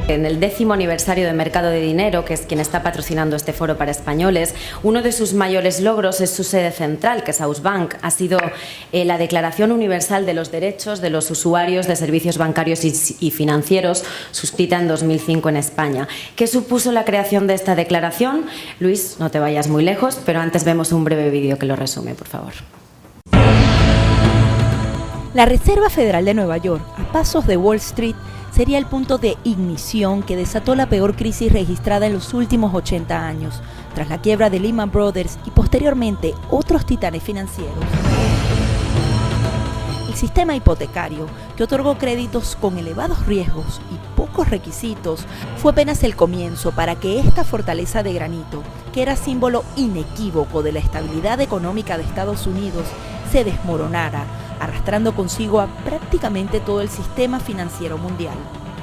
En el 10º aniversario de Mercado de Dinero, que es quien está patrocinando este foro para españoles, uno de sus mayores logros es su sede central, que es Ausbank. Ha sido la Declaración Universal de los Derechos de los Usuarios de Servicios Bancarios y Financieros, suscrita en 2005 en España. ¿Qué supuso la creación de esta declaración? Luis, no te vayas muy lejos, pero antes vemos un breve vídeo que lo resume, por favor. La Reserva Federal de Nueva York, a pasos de Wall Street, sería el punto de ignición que desató la peor crisis registrada en los últimos 80 años, tras la quiebra de Lehman Brothers y posteriormente otros titanes financieros. El sistema hipotecario, que otorgó créditos con elevados riesgos y pocos requisitos, fue apenas el comienzo para que esta fortaleza de granito, que era símbolo inequívoco de la estabilidad económica de Estados Unidos, se desmoronara, arrastrando consigo a prácticamente todo el sistema financiero mundial.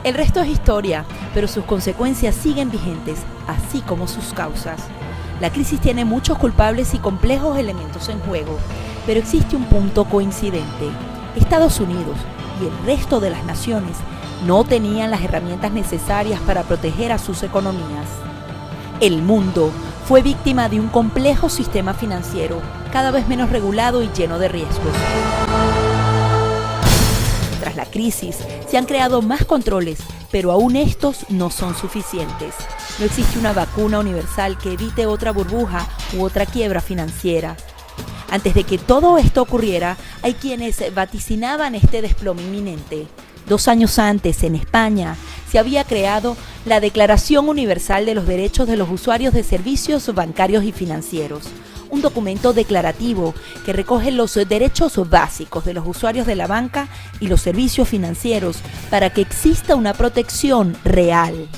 El resto es historia, pero sus consecuencias siguen vigentes, así como sus causas. La crisis tiene muchos culpables y complejos elementos en juego, pero existe un punto coincidente. Estados Unidos y el resto de las naciones no tenían las herramientas necesarias para proteger a sus economías. El mundo fue víctima de un complejo sistema financiero, cada vez menos regulado y lleno de riesgos. Tras la crisis, se han creado más controles, pero aún estos no son suficientes. No existe una vacuna universal que evite otra burbuja u otra quiebra financiera. Antes de que todo esto ocurriera, hay quienes vaticinaban este desplome inminente. 2 años antes, en España, se había creado la Declaración Universal de los Derechos de los Usuarios de Servicios Bancarios y Financieros, un documento declarativo que recoge los derechos básicos de los usuarios de la banca y los servicios financieros para que exista una protección real.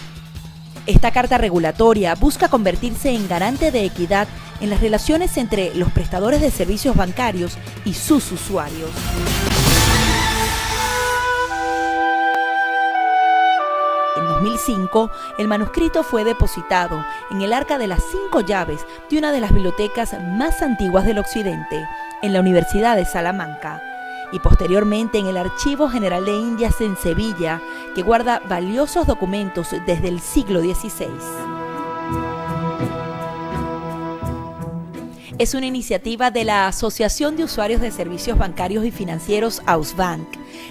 Esta carta regulatoria busca convertirse en garante de equidad en las relaciones entre los prestadores de servicios bancarios y sus usuarios. En 2005, el manuscrito fue depositado en el Arca de las 5 Llaves de una de las bibliotecas más antiguas del occidente, en la Universidad de Salamanca, y posteriormente en el Archivo General de Indias en Sevilla, que guarda valiosos documentos desde el siglo XVI. Es una iniciativa de la Asociación de Usuarios de Servicios Bancarios y Financieros Ausbank,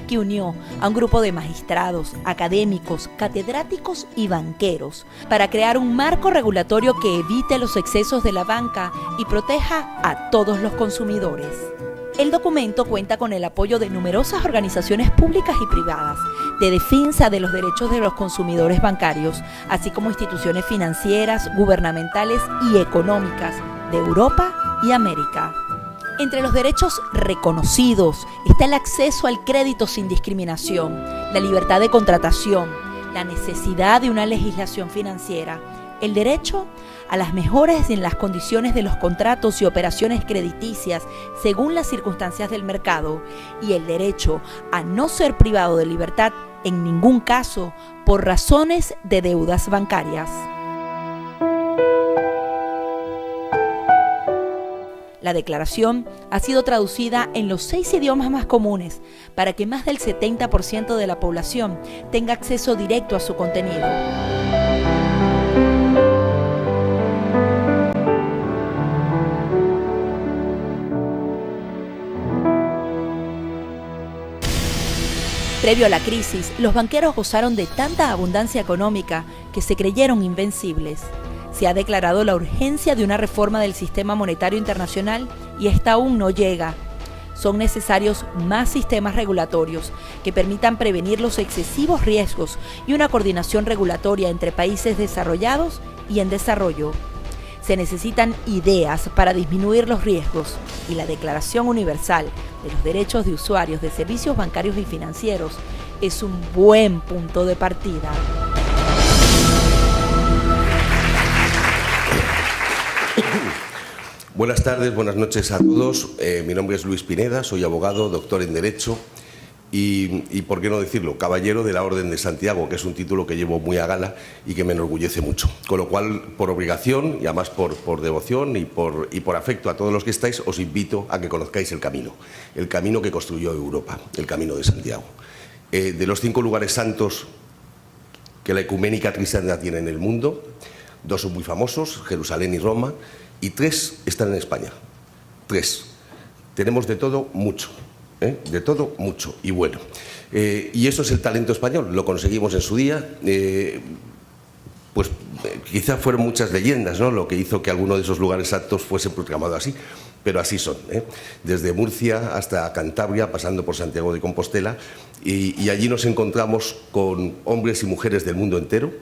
que unió a un grupo de magistrados, académicos, catedráticos y banqueros para crear un marco regulatorio que evite los excesos de la banca y proteja a todos los consumidores. El documento cuenta con el apoyo de numerosas organizaciones públicas y privadas de defensa de los derechos de los consumidores bancarios, así como instituciones financieras, gubernamentales y económicas de Europa y América. Entre los derechos reconocidos está el acceso al crédito sin discriminación, la libertad de contratación, la necesidad de una legislación financiera, el derecho a las mejoras en las condiciones de los contratos y operaciones crediticias según las circunstancias del mercado y el derecho a no ser privado de libertad en ningún caso por razones de deudas bancarias. La declaración ha sido traducida en los 6 idiomas más comunes para que más del 70% de la población tenga acceso directo a su contenido. Previo a la crisis, los banqueros gozaron de tanta abundancia económica que se creyeron invencibles. Se ha declarado la urgencia de una reforma del sistema monetario internacional y esta aún no llega. Son necesarios más sistemas regulatorios que permitan prevenir los excesivos riesgos y una coordinación regulatoria entre países desarrollados y en desarrollo. Se necesitan ideas para disminuir los riesgos y la Declaración Universal de los Derechos de Usuarios de Servicios Bancarios y Financieros es un buen punto de partida. Buenas tardes, buenas noches a todos. Mi nombre es Luis Pineda, soy abogado, doctor en Derecho y, por qué no decirlo, caballero de la Orden de Santiago, que es un título que llevo muy a gala y que me enorgullece mucho. Con lo cual, por obligación y además por devoción y por afecto a todos los que estáis, os invito a que conozcáis el camino que construyó Europa, el Camino de Santiago. De los 5 lugares santos que la ecuménica cristiana tiene en el mundo. 2 son muy famosos, Jerusalén y Roma, y 3 están en España. 3. Tenemos de todo mucho, de todo mucho y bueno. Y eso es el talento español, lo conseguimos en su día. Pues quizá fueron muchas leyendas, ¿no?, lo que hizo que alguno de esos lugares santos fuese proclamado así, pero así son, desde Murcia hasta Cantabria, pasando por Santiago de Compostela, y allí nos encontramos con hombres y mujeres del mundo entero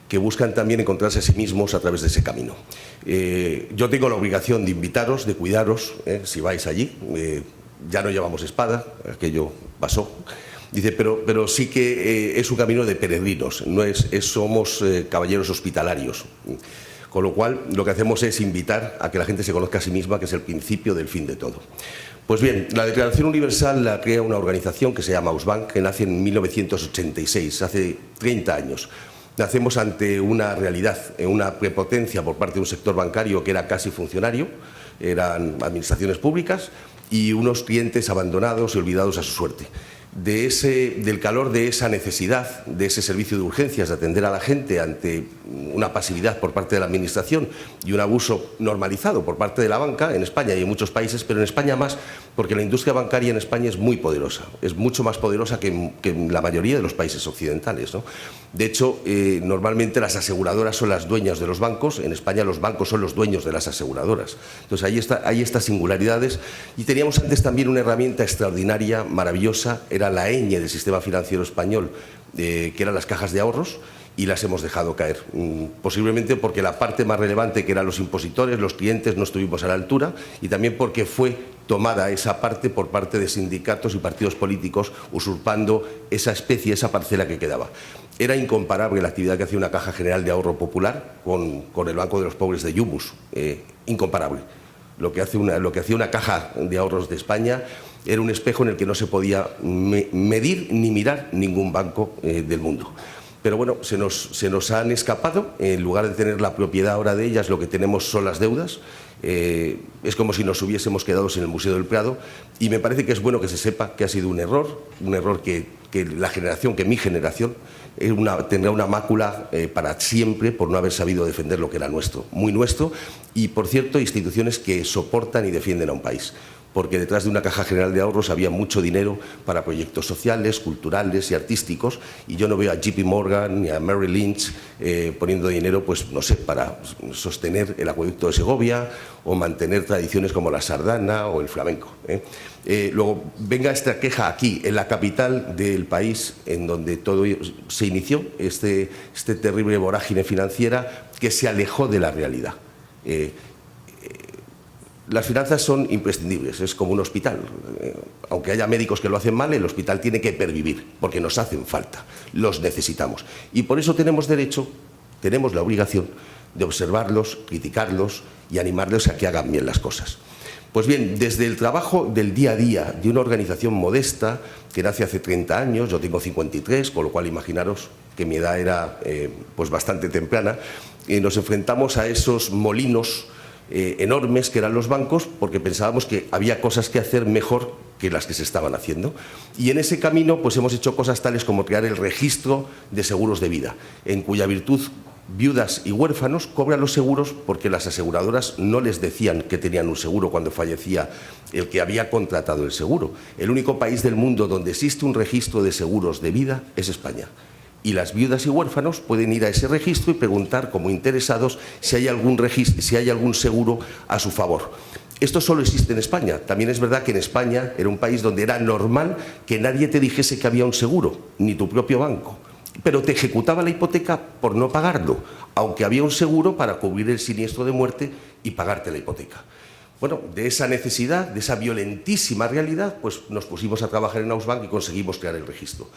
que buscan también encontrarse a sí mismos a través de ese camino. Yo tengo la obligación de invitaros, de cuidaros, si vais allí. Ya no llevamos espada, aquello pasó. Dice, pero sí que es un camino de peregrinos, somos caballeros hospitalarios. Con lo cual, lo que hacemos es invitar a que la gente se conozca a sí misma, que es el principio del fin de todo. Pues bien, la Declaración Universal la crea una organización que se llama Ausbank, que nace en 1986, hace 30 años. Nacemos ante una realidad, una prepotencia por parte de un sector bancario que era casi funcionario, eran administraciones públicas, y unos clientes abandonados y olvidados a su suerte. Del calor de esa necesidad, de ese servicio de urgencias, de atender a la gente ante una pasividad por parte de la Administración y un abuso normalizado por parte de la banca en España y en muchos países, pero en España más, porque la industria bancaria en España es muy poderosa, es mucho más poderosa que en la mayoría de los países occidentales, ¿no? De hecho, normalmente las aseguradoras son las dueñas de los bancos, en España los bancos son los dueños de las aseguradoras. Entonces hay estas singularidades, y teníamos antes también una herramienta extraordinaria, maravillosa, era la eñe del sistema financiero español, que eran las cajas de ahorros, y las hemos dejado caer, posiblemente porque la parte más relevante, que eran los impositores, los clientes, no estuvimos a la altura, y también porque fue tomada esa parte por parte de sindicatos y partidos políticos, usurpando esa especie, esa parcela que quedaba. Era incomparable la actividad que hacía una Caja General de Ahorro Popular con el Banco de los Pobres de Yubus, incomparable. Lo que hacía una Caja de Ahorros de España era un espejo en el que no se podía medir ni mirar ningún banco del mundo. Pero bueno, se nos han escapado. En lugar de tener la propiedad ahora de ellas, lo que tenemos son las deudas. Es como si nos hubiésemos quedado en el Museo del Prado, y me parece que es bueno que se sepa que ha sido un error que mi generación tendrá una mácula para siempre por no haber sabido defender lo que era nuestro, muy nuestro, y por cierto, instituciones que soportan y defienden a un país. Porque detrás de una Caja General de Ahorros había mucho dinero para proyectos sociales, culturales y artísticos, y yo no veo a JP Morgan ni a Merrill Lynch poniendo dinero, pues no sé, para sostener el acueducto de Segovia o mantener tradiciones como la sardana o el flamenco. Luego, venga esta queja aquí, en la capital del país, en donde todo se inició, este terrible vorágine financiera que se alejó de la realidad. Las finanzas son imprescindibles, es como un hospital. Aunque haya médicos que lo hacen mal, el hospital tiene que pervivir, porque nos hacen falta, los necesitamos. Y por eso tenemos derecho, tenemos la obligación de observarlos, criticarlos y animarlos a que hagan bien las cosas. Pues bien, desde el trabajo del día a día de una organización modesta que nace hace 30 años, yo tengo 53, con lo cual imaginaros que mi edad era pues bastante temprana, nos enfrentamos a esos molinos enormes que eran los bancos, porque pensábamos que había cosas que hacer mejor que las que se estaban haciendo, y en ese camino pues hemos hecho cosas tales como crear el registro de seguros de vida, en cuya virtud viudas y huérfanos cobran los seguros porque las aseguradoras no les decían que tenían un seguro cuando fallecía el que había contratado el seguro. El único país del mundo donde existe un registro de seguros de vida es España. Y las viudas y huérfanos pueden ir a ese registro y preguntar como interesados si hay algún seguro a su favor. Esto solo existe en España. También es verdad que en España era un país donde era normal que nadie te dijese que había un seguro, ni tu propio banco. Pero te ejecutaba la hipoteca por no pagarlo, aunque había un seguro para cubrir el siniestro de muerte y pagarte la hipoteca. Bueno, de esa necesidad, de esa violentísima realidad, pues nos pusimos a trabajar en Ausbank y conseguimos crear el registro.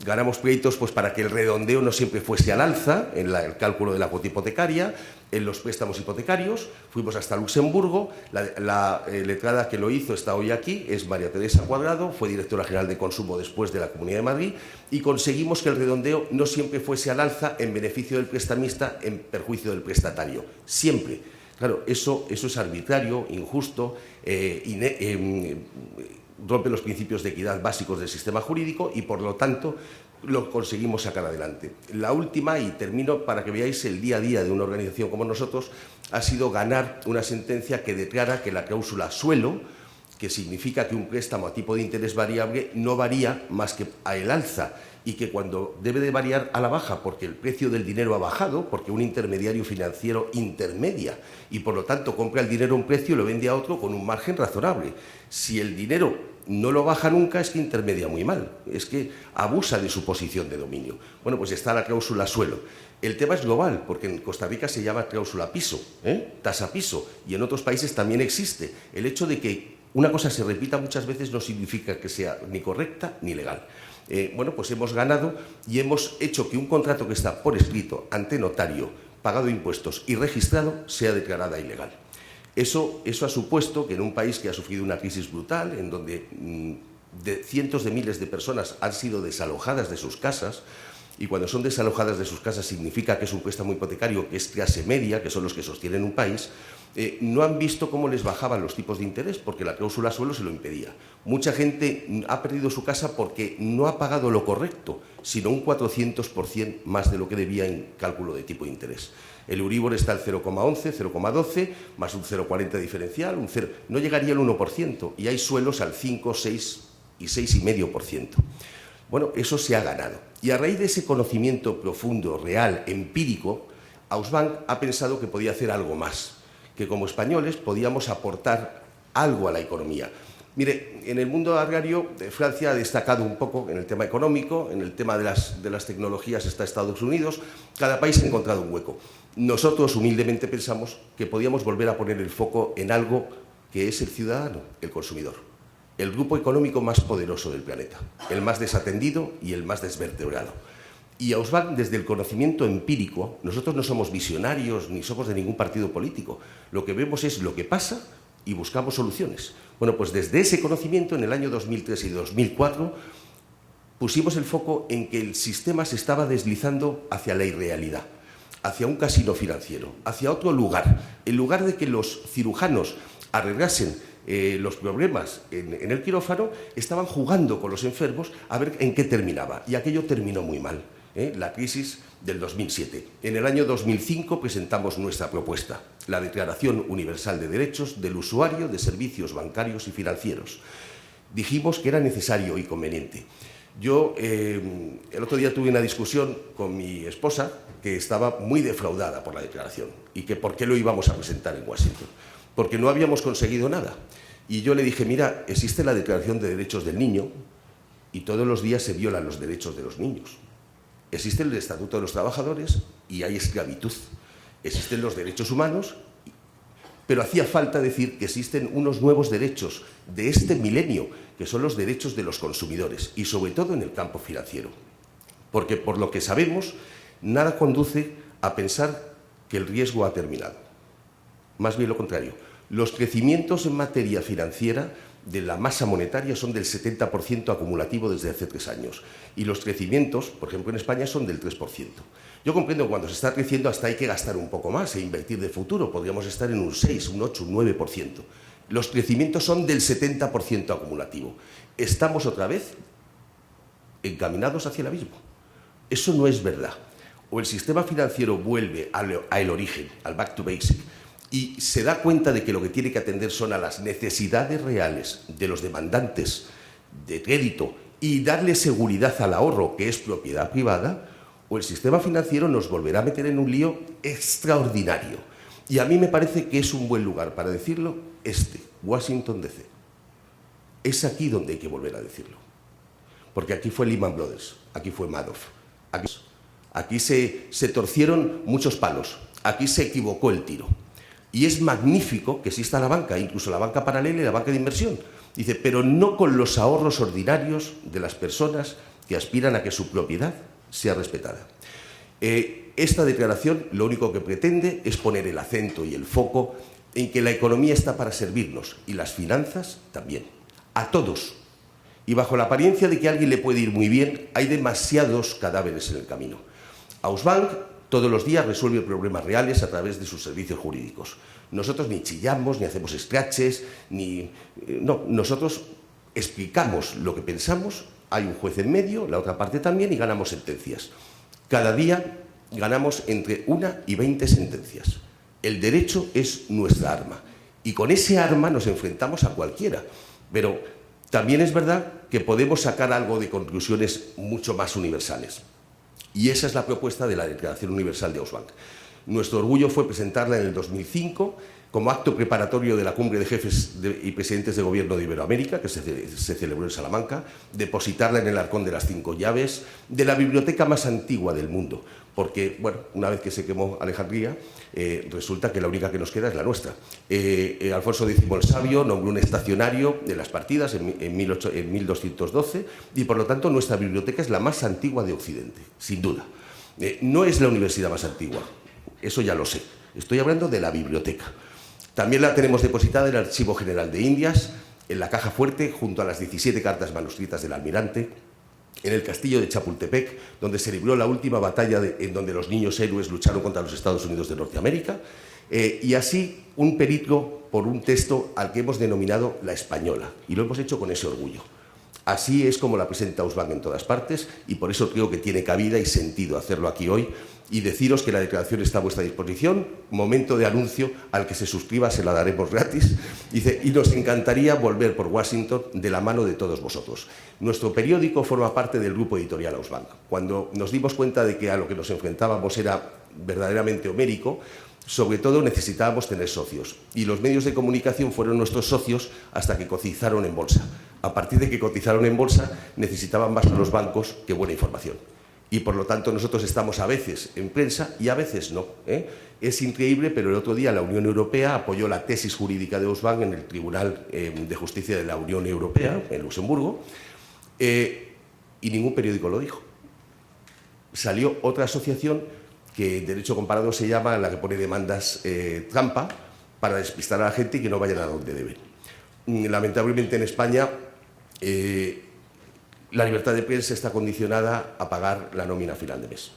Ganamos pleitos pues para que el redondeo no siempre fuese al alza en el cálculo de la cuota hipotecaria, en los préstamos hipotecarios. Fuimos hasta Luxemburgo, la letrada que lo hizo está hoy aquí, es María Teresa Cuadrado, fue directora general de Consumo después de la Comunidad de Madrid, y conseguimos que el redondeo no siempre fuese al alza en beneficio del prestamista, en perjuicio del prestatario, siempre. Claro, eso es arbitrario, injusto, rompe los principios de equidad básicos del sistema jurídico, y por lo tanto lo conseguimos sacar adelante. La última, y termino para que veáis el día a día de una organización como nosotros, ha sido ganar una sentencia que declara que la cláusula suelo, que significa que un préstamo a tipo de interés variable no varía más que a el alza, y que cuando debe de variar a la baja porque el precio del dinero ha bajado, porque un intermediario financiero intermedia y por lo tanto compra el dinero a un precio y lo vende a otro con un margen razonable. Si el dinero no lo baja nunca, es que intermedia muy mal, es que abusa de su posición de dominio. Bueno, pues está la cláusula suelo. El tema es global, porque en Costa Rica se llama cláusula piso, tasa piso, y en otros países también existe. El hecho de que una cosa se repita muchas veces no significa que sea ni correcta ni legal. Bueno, pues hemos ganado y hemos hecho que un contrato que está por escrito ante notario, pagado impuestos y registrado, sea declarada ilegal. Eso ha supuesto que en un país que ha sufrido una crisis brutal, en donde cientos de miles de personas han sido desalojadas de sus casas, y cuando son desalojadas de sus casas significa que es un préstamo hipotecario, que es clase media, que son los que sostienen un país, no han visto cómo les bajaban los tipos de interés porque la cláusula suelo se lo impedía. Mucha gente ha perdido su casa porque no ha pagado lo correcto, sino un 400% más de lo que debía en cálculo de tipo de interés. El Euribor está al 0,11, 0,12, más un 0,40 diferencial, no llegaría al 1%, y hay suelos al 5, 6 y 6,5%. Bueno, eso se ha ganado. Y a raíz de ese conocimiento profundo, real, empírico, Ausbank ha pensado que podía hacer algo más, que como españoles podíamos aportar algo a la economía. Mire, en el mundo agrario, Francia ha destacado un poco en el tema económico, en el tema de las tecnologías está Estados Unidos, cada país ha encontrado un hueco. Nosotros humildemente pensamos que podíamos volver a poner el foco en algo que es el ciudadano, el consumidor, el grupo económico más poderoso del planeta, el más desatendido y el más desvertebrado. Y Ausbank, desde el conocimiento empírico, nosotros no somos visionarios ni somos de ningún partido político, lo que vemos es lo que pasa y buscamos soluciones. Bueno, pues desde ese conocimiento, en el año 2003 y 2004, pusimos el foco en que el sistema se estaba deslizando hacia la irrealidad, hacia un casino financiero, hacia otro lugar. En lugar de que los cirujanos arreglasen los problemas en el quirófano, estaban jugando con los enfermos a ver en qué terminaba. Y aquello terminó muy mal. La crisis del 2007. En el año 2005 presentamos nuestra propuesta, la Declaración Universal de Derechos del Usuario de Servicios Bancarios y Financieros. Dijimos que era necesario y conveniente. Yo el otro día tuve una discusión con mi esposa que estaba muy defraudada por la declaración y que por qué lo íbamos a presentar en Washington, porque no habíamos conseguido nada. Y yo le dije, mira, existe la Declaración de Derechos del Niño y todos los días se violan los derechos de los niños. Existe el Estatuto de los Trabajadores y hay esclavitud. Existen los derechos humanos, pero hacía falta decir que existen unos nuevos derechos de este milenio, que son los derechos de los consumidores y sobre todo en el campo financiero. Porque por lo que sabemos, nada conduce a pensar que el riesgo ha terminado. Más bien lo contrario. Los crecimientos en materia financiera de la masa monetaria son del 70% acumulativo desde hace 3 años. Y los crecimientos, por ejemplo en España, son del 3%. Yo comprendo que cuando se está creciendo hasta hay que gastar un poco más e invertir de futuro. Podríamos estar en un 6, un 8, un 9%. Los crecimientos son del 70% acumulativo. Estamos otra vez encaminados hacia el abismo. Eso no es verdad. O el sistema financiero vuelve al origen, al back to basic, y se da cuenta de que lo que tiene que atender son a las necesidades reales de los demandantes de crédito y darle seguridad al ahorro, que es propiedad privada, o el sistema financiero nos volverá a meter en un lío extraordinario. Y a mí me parece que es un buen lugar para decirlo Washington DC. Es aquí donde hay que volver a decirlo. Porque aquí fue Lehman Brothers, aquí fue Madoff, aquí se torcieron muchos palos, aquí se equivocó el tiro. Y es magnífico que exista la banca, incluso la banca paralela y la banca de inversión. Dice, pero no con los ahorros ordinarios de las personas que aspiran a que su propiedad sea respetada. Esta declaración lo único que pretende es poner el acento y el foco en que la economía está para servirnos y las finanzas también, a todos. Y bajo la apariencia de que a alguien le puede ir muy bien, hay demasiados cadáveres en el camino. Ausbank todos los días resuelve problemas reales a través de sus servicios jurídicos. Nosotros ni chillamos, ni hacemos scratches, no, nosotros explicamos lo que pensamos Hay un juez en medio, la otra parte también, y ganamos sentencias. Cada día ganamos entre 1 y 20 sentencias. El derecho es nuestra arma y con ese arma nos enfrentamos a cualquiera. Pero también es verdad que podemos sacar algo de conclusiones mucho más universales. Y esa es la propuesta de la Declaración Universal de Ausbank. Nuestro orgullo fue presentarla en el 2005 como acto preparatorio de la Cumbre de Jefes y Presidentes de Gobierno de Iberoamérica, que se celebró en Salamanca, depositarla en el Arcón de las 5 Llaves, de la biblioteca más antigua del mundo, porque, bueno, una vez que se quemó Alejandría, resulta que la única que nos queda es la nuestra. Alfonso X el Sabio nombró un estacionario de las partidas en 1212 y, por lo tanto, nuestra biblioteca es la más antigua de Occidente, sin duda. No es la universidad más antigua, eso ya lo sé. Estoy hablando de la biblioteca. También la tenemos depositada en el Archivo General de Indias, en la caja fuerte, junto a las 17 cartas manuscritas del almirante, en el castillo de Chapultepec, donde se libró la última batalla en donde los niños héroes lucharon contra los Estados Unidos de Norteamérica, y así un periplo por un texto al que hemos denominado La Española, y lo hemos hecho con ese orgullo. Así es como la presenta Ausbank en todas partes, y por eso creo que tiene cabida y sentido hacerlo aquí hoy, y deciros que la declaración está a vuestra disposición. Momento de anuncio: al que se suscriba se la daremos gratis. Dice, y nos encantaría volver por Washington de la mano de todos vosotros. Nuestro periódico forma parte del grupo editorial Ausbank. Cuando nos dimos cuenta de que a lo que nos enfrentábamos era verdaderamente homérico, sobre todo necesitábamos tener socios. Y los medios de comunicación fueron nuestros socios hasta que cotizaron en bolsa. A partir de que cotizaron en bolsa, necesitaban más los bancos que buena información. Y por lo tanto nosotros estamos a veces en prensa y a veces no. Es increíble, pero el otro día la Unión Europea apoyó la tesis jurídica de Ausbank en el Tribunal de Justicia de la Unión Europea, en Luxemburgo, y ningún periódico lo dijo. Salió otra asociación que en Derecho Comparado se llama, la que pone demandas trampa, para despistar a la gente y que no vayan a donde deben. Lamentablemente en España la libertad de prensa está condicionada a pagar la nómina a final de mes.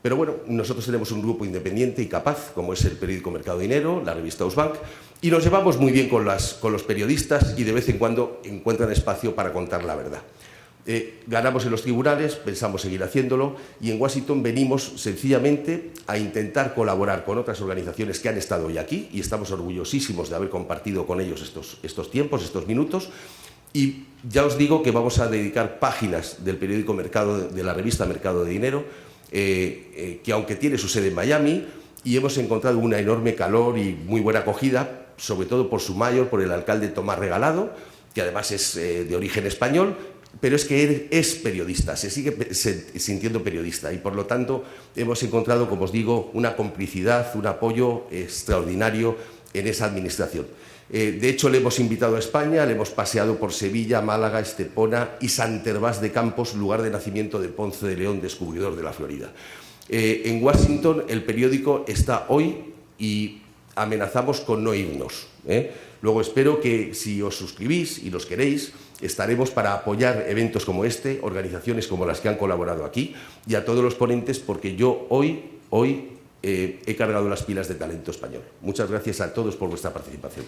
Pero bueno, nosotros tenemos un grupo independiente y capaz, como es el periódico Mercado de Dinero, la revista Ausbank, y nos llevamos muy bien con los periodistas y de vez en cuando encuentran espacio para contar la verdad. Ganamos en los tribunales, pensamos seguir haciéndolo, y en Washington venimos sencillamente a intentar colaborar con otras organizaciones que han estado hoy aquí, y estamos orgullosísimos de haber compartido con ellos estos tiempos, estos minutos. Y ya os digo que vamos a dedicar páginas del periódico de la revista Mercado de Dinero, que aunque tiene su sede en Miami, y hemos encontrado una enorme calor y muy buena acogida, sobre todo por su mayor, por el alcalde Tomás Regalado, que además es de origen español, pero es que él es periodista, se sigue sintiendo periodista, y por lo tanto hemos encontrado, como os digo, una complicidad, un apoyo extraordinario en esa administración. De hecho, le hemos invitado a España, le hemos paseado por Sevilla, Málaga, Estepona y Sant Hervás de Campos, lugar de nacimiento de Ponce de León, descubridor de la Florida. En Washington el periódico está hoy y amenazamos con no irnos. Luego espero que, si os suscribís y los queréis, estaremos para apoyar eventos como este, organizaciones como las que han colaborado aquí, y a todos los ponentes, porque yo hoy he cargado las pilas de talento español. Muchas gracias a todos por vuestra participación.